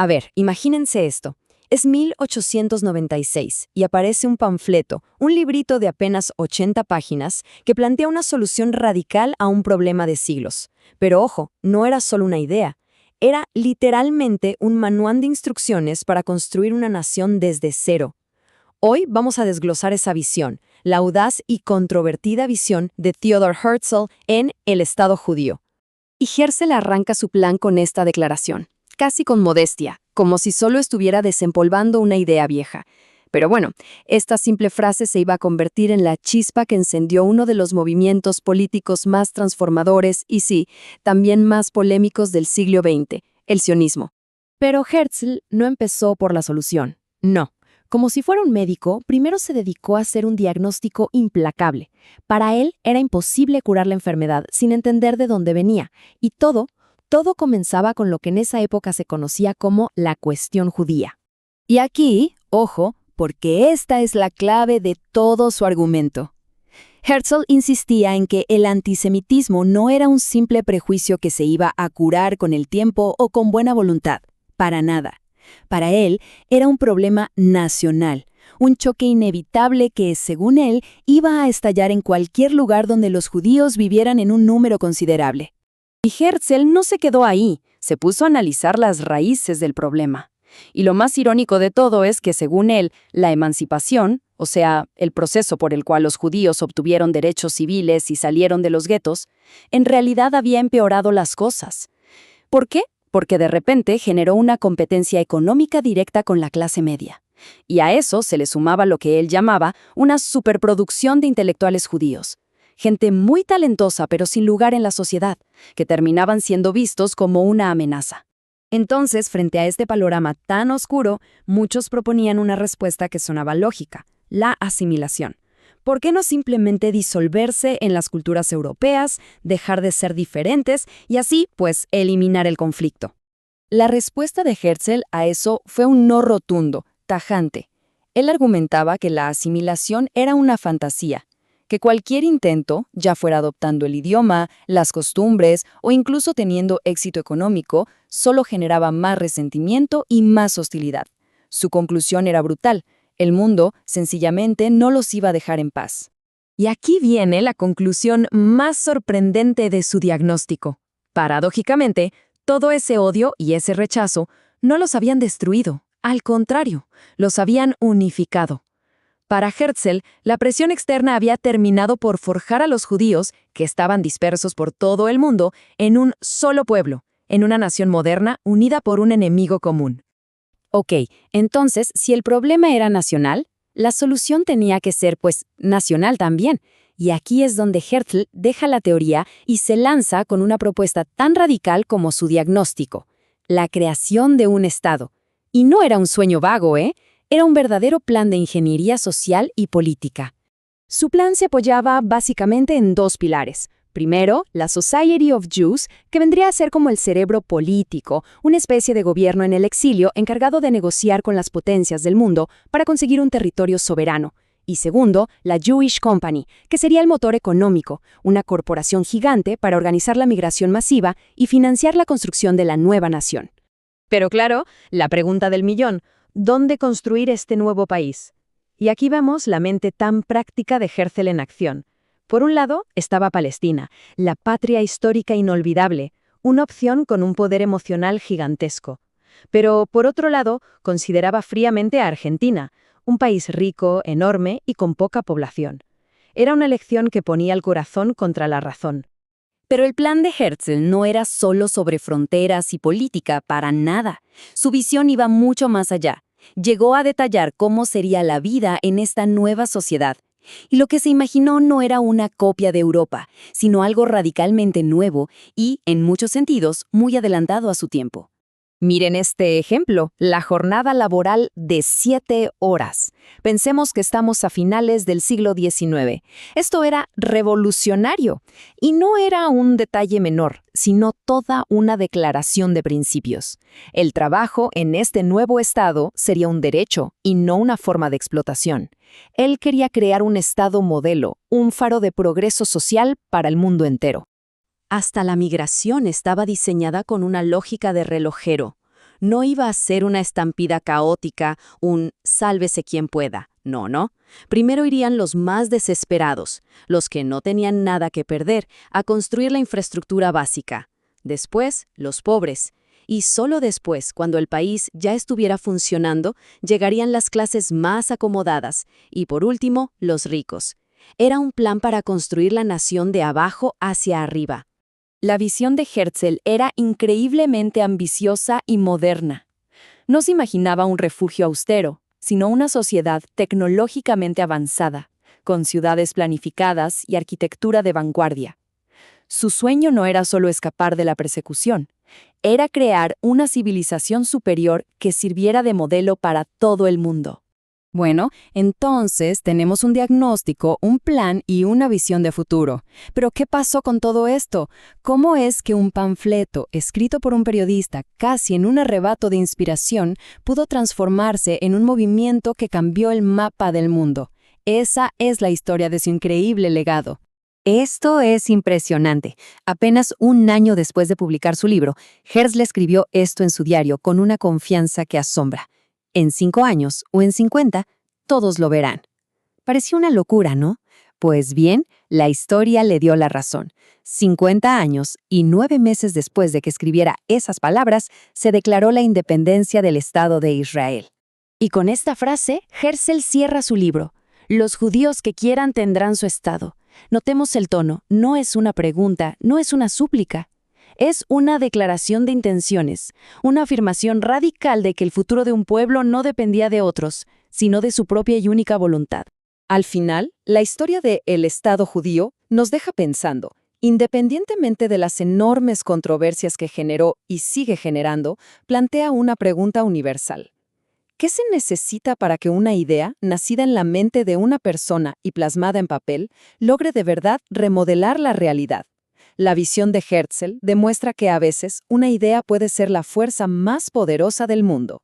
A ver, imagínense esto. Es 1896 y aparece un panfleto, un librito de apenas 80 páginas, que plantea una solución radical a un problema de siglos. Pero ojo, no era solo una idea. Era literalmente un manual de instrucciones para construir una nación desde cero. Hoy vamos a desglosar esa visión, la audaz y controvertida visión de Theodor Herzl en El Estado judío. Y Herzl arranca su plan con esta declaración, casi con modestia, como si solo estuviera desempolvando una idea vieja. Pero bueno, esta simple frase se iba a convertir en la chispa que encendió uno de los movimientos políticos más transformadores y sí, también más polémicos del siglo XX, el sionismo. Pero Herzl no empezó por la solución. No. Como si fuera un médico, primero se dedicó a hacer un diagnóstico implacable. Para él era imposible curar la enfermedad sin entender de dónde venía. Y todo comenzaba con lo que en esa época se conocía como la cuestión judía. Y aquí, ojo, porque esta es la clave de todo su argumento. Herzl insistía en que el antisemitismo no era un simple prejuicio que se iba a curar con el tiempo o con buena voluntad. Para nada. Para él, era un problema nacional, un choque inevitable que, según él, iba a estallar en cualquier lugar donde los judíos vivieran en un número considerable. Y Herzl no se quedó ahí, se puso a analizar las raíces del problema. Y lo más irónico de todo es que, según él, la emancipación, o sea, el proceso por el cual los judíos obtuvieron derechos civiles y salieron de los guetos, en realidad había empeorado las cosas. ¿Por qué? Porque de repente generó una competencia económica directa con la clase media. Y a eso se le sumaba lo que él llamaba una superproducción de intelectuales judíos. Gente muy talentosa pero sin lugar en la sociedad, que terminaban siendo vistos como una amenaza. Entonces, frente a este panorama tan oscuro, muchos proponían una respuesta que sonaba lógica: la asimilación. ¿Por qué no simplemente disolverse en las culturas europeas, dejar de ser diferentes y así, pues, eliminar el conflicto? La respuesta de Herzl a eso fue un no rotundo, tajante. Él argumentaba que la asimilación era una fantasía, que cualquier intento, ya fuera adoptando el idioma, las costumbres o incluso teniendo éxito económico, solo generaba más resentimiento y más hostilidad. Su conclusión era brutal. El mundo, sencillamente, no los iba a dejar en paz. Y aquí viene la conclusión más sorprendente de su diagnóstico. Paradójicamente, todo ese odio y ese rechazo no los habían destruido. Al contrario, los habían unificado. Para Herzl, la presión externa había terminado por forjar a los judíos, que estaban dispersos por todo el mundo, en un solo pueblo, en una nación moderna unida por un enemigo común. Ok, entonces, si el problema era nacional, la solución tenía que ser, pues, nacional también. Y aquí es donde Herzl deja la teoría y se lanza con una propuesta tan radical como su diagnóstico: la creación de un Estado. Y no era un sueño vago, Era un verdadero plan de ingeniería social y política. Su plan se apoyaba básicamente en dos pilares. Primero, la Society of Jews, que vendría a ser como el cerebro político, una especie de gobierno en el exilio encargado de negociar con las potencias del mundo para conseguir un territorio soberano. Y segundo, la Jewish Company, que sería el motor económico, una corporación gigante para organizar la migración masiva y financiar la construcción de la nueva nación. Pero claro, la pregunta del millón: ¿dónde construir este nuevo país? Y aquí vemos la mente tan práctica de Herzl en acción. Por un lado, estaba Palestina, la patria histórica inolvidable, una opción con un poder emocional gigantesco. Pero, por otro lado, consideraba fríamente a Argentina, un país rico, enorme y con poca población. Era una elección que ponía el corazón contra la razón. Pero el plan de Herzl no era solo sobre fronteras y política, para nada. Su visión iba mucho más allá. Llegó a detallar cómo sería la vida en esta nueva sociedad. Y lo que se imaginó no era una copia de Europa, sino algo radicalmente nuevo y, en muchos sentidos, muy adelantado a su tiempo. Miren este ejemplo, la jornada laboral de 7 horas. Pensemos que estamos a finales del siglo XIX. Esto era revolucionario y no era un detalle menor, sino toda una declaración de principios. El trabajo en este nuevo estado sería un derecho y no una forma de explotación. Él quería crear un estado modelo, un faro de progreso social para el mundo entero. Hasta la migración estaba diseñada con una lógica de relojero. No iba a ser una estampida caótica, un sálvese quien pueda. No, no. Primero irían los más desesperados, los que no tenían nada que perder, a construir la infraestructura básica. Después, los pobres. Y solo después, cuando el país ya estuviera funcionando, llegarían las clases más acomodadas y, por último, los ricos. Era un plan para construir la nación de abajo hacia arriba. La visión de Herzl era increíblemente ambiciosa y moderna. No se imaginaba un refugio austero, sino una sociedad tecnológicamente avanzada, con ciudades planificadas y arquitectura de vanguardia. Su sueño no era solo escapar de la persecución, era crear una civilización superior que sirviera de modelo para todo el mundo. Bueno, entonces tenemos un diagnóstico, un plan y una visión de futuro. Pero ¿qué pasó con todo esto? ¿Cómo es que un panfleto, escrito por un periodista casi en un arrebato de inspiración, pudo transformarse en un movimiento que cambió el mapa del mundo? Esa es la historia de su increíble legado. Esto es impresionante. Apenas un año después de publicar su libro, Herzl escribió esto en su diario con una confianza que asombra. En 5 años o en 50, todos lo verán. Parecía una locura, ¿no? Pues bien, la historia le dio la razón. 50 años y 9 meses después de que escribiera esas palabras, se declaró la independencia del Estado de Israel. Y con esta frase, Herzl cierra su libro. Los judíos que quieran tendrán su Estado. Notemos el tono, no es una pregunta, no es una súplica. Es una declaración de intenciones, una afirmación radical de que el futuro de un pueblo no dependía de otros, sino de su propia y única voluntad. Al final, la historia de el Estado judío nos deja pensando, independientemente de las enormes controversias que generó y sigue generando, plantea una pregunta universal. ¿Qué se necesita para que una idea, nacida en la mente de una persona y plasmada en papel, logre de verdad remodelar la realidad? La visión de Herzl demuestra que a veces una idea puede ser la fuerza más poderosa del mundo.